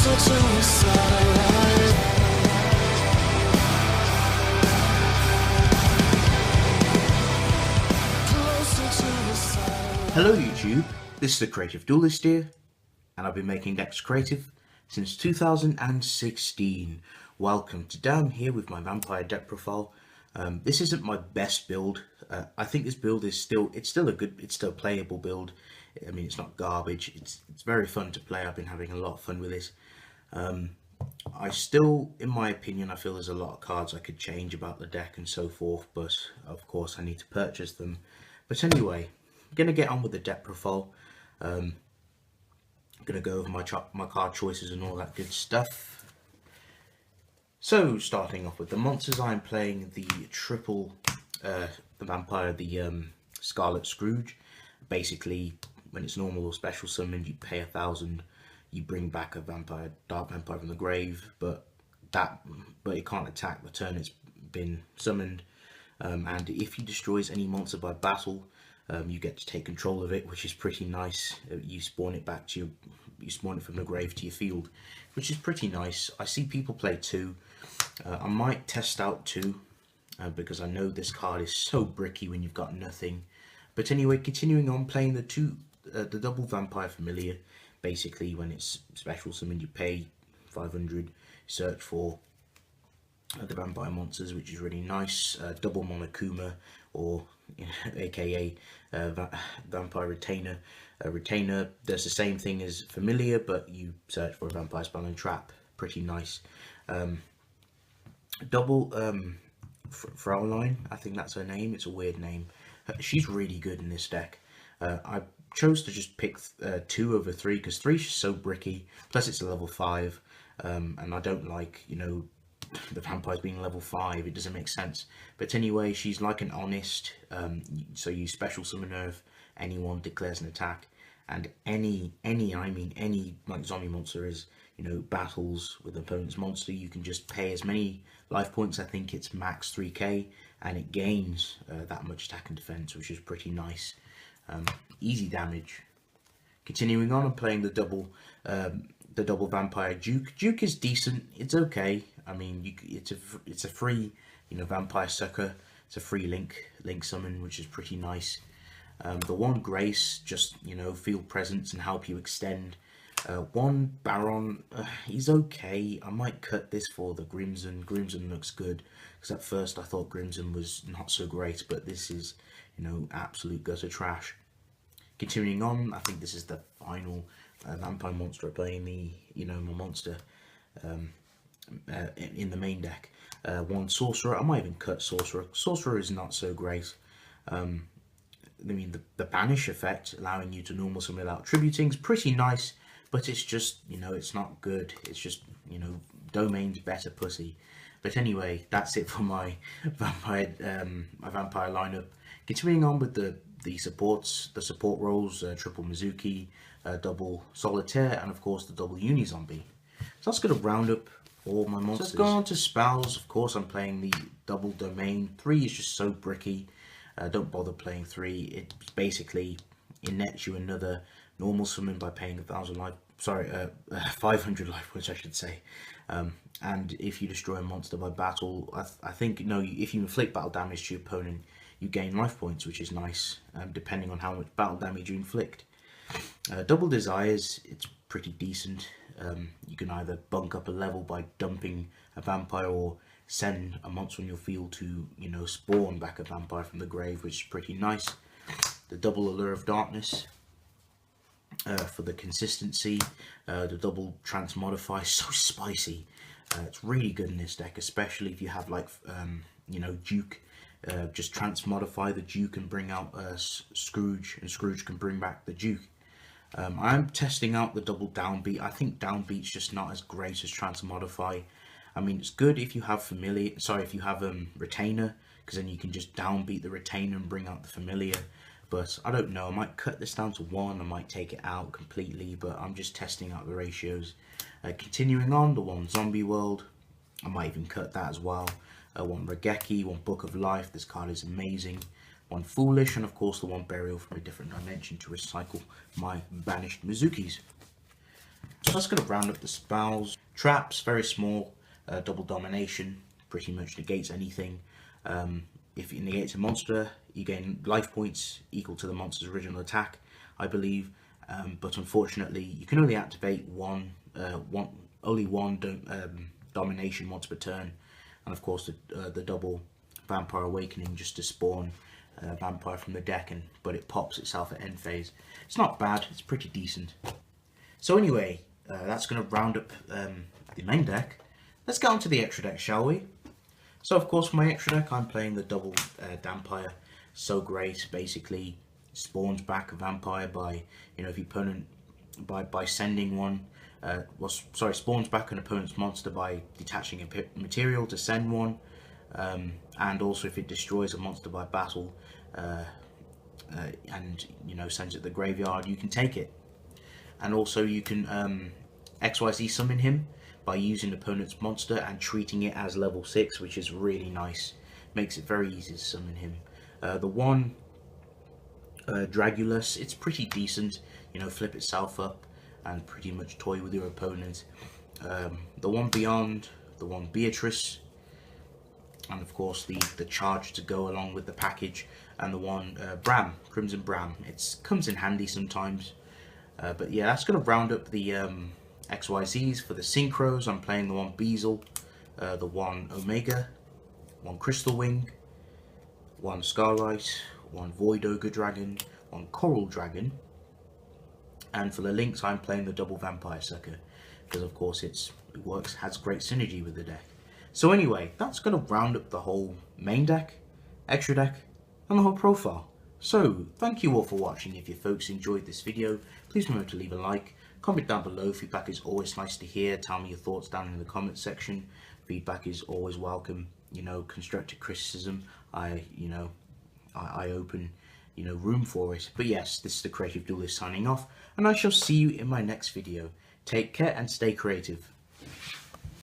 Hello YouTube, this is TheCreativeDuelist here, and I've been making decks creative since 2016. Welcome. Today I'm here with my vampire deck profile. This isn't my best build. I think this build is still a playable build. I mean, it's not garbage. It's very fun to play. I've been having a lot of fun with this. I still, in my opinion, I feel there's a lot of cards I could change about the deck and so forth, but of course I need to purchase them. But anyway, I'm going to get on with the deck profile. I'm going to go over my card choices and all that good stuff. So, starting off with the monsters, I'm playing the triple, the vampire, the Scarlet Scrooge. Basically, when it's normal or special summon, you pay 1,000, you bring back a vampire, dark vampire from the grave, but it can't attack the turn it's been summoned. And if he destroys any monster by battle, you get to take control of it, which is pretty nice. You spawn it back to you spawn it from the grave to your field, which is pretty nice. I see people play 2. I might test out 2 because I know this card is so bricky when you've got nothing. But anyway, continuing on, playing the double vampire familiar. Basically, when it's special summon, you pay 500, search for the vampire monsters, which is really nice. Double Monokuma, or aka vampire retainer. Retainer does the same thing as familiar, but you search for a vampire spell and trap. Pretty nice. Double Fraulein, I think that's her name. It's a weird name. She's really good in this deck. I chose to just pick 2 over 3 because 3 is so bricky. Plus it's a level 5, and I don't like, you know, the vampires being level 5. It doesn't make sense. But anyway, she's like an honest. So you special summon her if anyone declares an attack, and any like zombie monster is, you know, battles with opponent's monster, you can just pay as many life points. I think it's max 3k, and it gains that much attack and defense, which is pretty nice. Easy damage. Continuing on, I'm playing the double vampire Duke. Duke is decent. It's okay. I mean, it's a free, you know, vampire sucker. It's a free link summon, which is pretty nice. The one Grace, just, you know, feel presence and help you extend. One Baron, he's okay. I might cut this for the Grimson. Grimson looks good, because at first I thought Grimson was not so great, but this is, you know, absolute gutter trash. Continuing on, I think this is the final vampire monster I play in the, you know, my monster in the main deck. One Sorcerer. I might even cut Sorcerer. Sorcerer is not so great. I mean, the banish effect, allowing you to normal summon without tributing, is pretty nice, but it's just, you know, it's not good. It's just, you know, Domain's better pussy. But anyway, that's it for my vampire lineup. Continuing on with the support roles, triple Mizuki, double Solitaire, and of course the double Uni Zombie. So that's going to round up all my monsters. So let's go on to spells. Of course, I'm playing the double Domain. 3 is just so bricky. Don't bother playing 3. It basically, it nets you another normal summon by paying 500 life points, I should say. And if you destroy a monster by battle, I think, no, if you inflict battle damage to your opponent, you gain life points, which is nice, depending on how much battle damage you inflict. Double Desires, it's pretty decent. You can either bunk up a level by dumping a vampire, or send a monster on your field to, you know, spawn back a vampire from the grave, which is pretty nice. The double Allure of Darkness, for the consistency. The double Transmodify, so spicy. It's really good in this deck, especially if you have, like, you know, Duke. Just Transmodify the Duke and bring out Scrooge, and Scrooge can bring back the Duke. I'm testing out the double Downbeat. I think Downbeat's just not as great as Transmodify. I mean, it's good if you have Retainer, because then you can just downbeat the Retainer and bring out the Familiar. But I don't know, I might cut this down to 1, I might take it out completely, but I'm just testing out the ratios. Continuing on, the one Zombie World, I might even cut that as well. One Regeki, one Book of Life, this card is amazing. One Foolish, and of course the one Burial from a Different Dimension to recycle my banished Mizukis. So that's going to round up the spells. Traps, very small. Double domination, pretty much negates anything. If it negates a monster, you gain life points equal to the monster's original attack, I believe. But unfortunately, you can only activate only one domination once per turn, and of course the double Vampire Awakening just to spawn Vampire from the deck, but it pops itself at end phase. It's not bad, it's pretty decent. So anyway, that's going to round up the main deck. Let's get on to the extra deck, shall we? So of course for my extra deck I'm playing the double Vampire. So great, basically spawns back a Vampire by, if the opponent, by sending one, spawns back an opponent's monster by detaching a material to send one, and also if it destroys a monster by battle, and sends it to the graveyard, you can take it. And also you can XYZ summon him by using the opponent's monster and treating it as level 6, which is really nice. Makes it very easy to summon him. The one Dragulus, it's pretty decent, flip itself up and pretty much toy with your opponent. The one Beyond, the one Beatrice, and of course the charge to go along with the package, and the one Bram, Crimson Bram. It comes in handy sometimes. But yeah, that's going to round up the XYZs. For the synchros, I'm playing the one Beazle, the one Omega, one Crystal Wing, one Scarlight, one Void Ogre Dragon, one Coral Dragon, and for the links I'm playing the double Vampire Sucker, because of course it has great synergy with the deck. So anyway, that's going to round up the whole main deck, extra deck, and the whole profile. So, thank you all for watching. If you folks enjoyed this video, please remember to leave a like, comment down below. Feedback is always nice to hear. Tell me your thoughts down in the comment section. Feedback is always welcome. Constructive criticism, I open, room for it. But yes, this is the Creative Duelist signing off, and I shall see you in my next video. Take care and stay creative.